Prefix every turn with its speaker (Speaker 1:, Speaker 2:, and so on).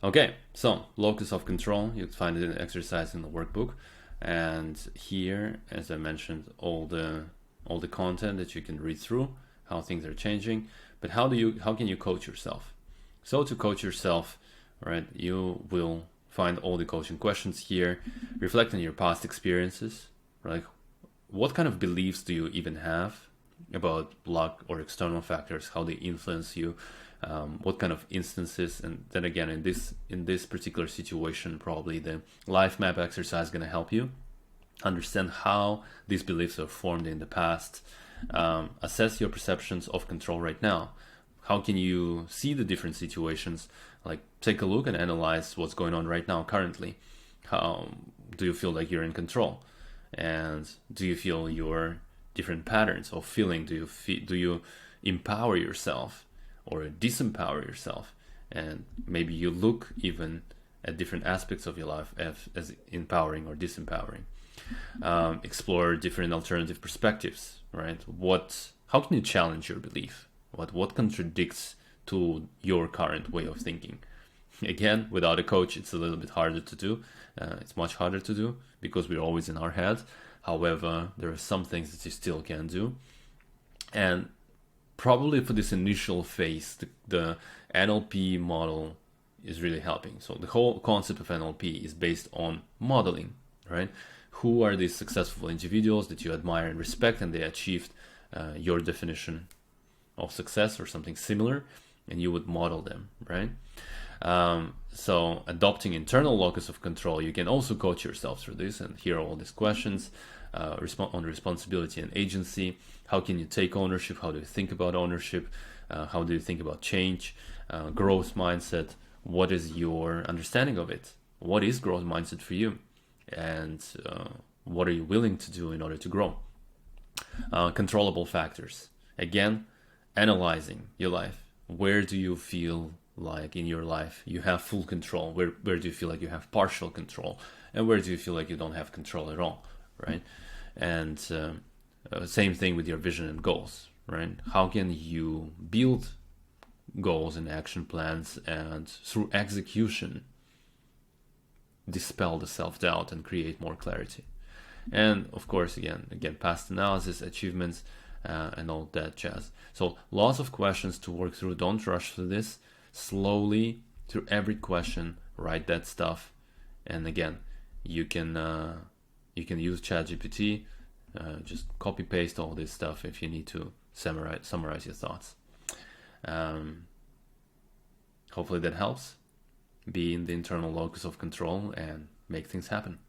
Speaker 1: Okay, so locus of control, you'd find it an exercise in the workbook. And here, as I mentioned, all the content that you can read through, how things are changing. But how can you coach yourself? So to coach yourself, right, you will find all the coaching questions here, reflect on your past experiences, right? What kind of beliefs do you even have about luck or external factors, how they influence you, what kind of instances, and then again in this particular situation, probably the life map exercise is going to help you understand how these beliefs are formed in the past. Assess your perceptions of control right now. How can you see the different situations? Like, take a look and analyze what's going on right now currently. How do you feel like you're in control? And do you feel your different patterns of feeling? Do you empower yourself or disempower yourself? And maybe you look even at different aspects of your life as empowering or disempowering. Explore different alternative perspectives, right? How can you challenge your belief? What contradicts to your current way of thinking? Again, without a coach, it's a little bit harder to do. It's much harder to do because we're always in our head. However, there are some things that you still can do. And probably for this initial phase, the NLP model is really helping. So the whole concept of NLP is based on modeling, right? Who are these successful individuals that you admire and respect, and they achieved your definition of success or something similar, and you would model them, right? So adopting internal locus of control, you can also coach yourself through this, and here are all these questions on responsibility and agency. How can you take ownership? How do you think about ownership? How do you think about change? Growth mindset. What is your understanding of it? What is growth mindset for you? And what are you willing to do in order to grow? Controllable factors. Again, analyzing your life. Where do you feel like in your life you have full control? Where do you feel like you have partial control? And where do you feel like you don't have control at all, right? And same thing with your vision and goals, right? How can you build goals and action plans and through execution dispel the self-doubt and create more clarity? And of course, again, past analysis, achievements, and all that jazz. So lots of questions to work through. Don't rush through this. Slowly through every question, write that stuff. And again, you can use ChatGPT. Just copy paste all this stuff if you need to summarize your thoughts. Hopefully that helps. Be in the internal locus of control and make things happen.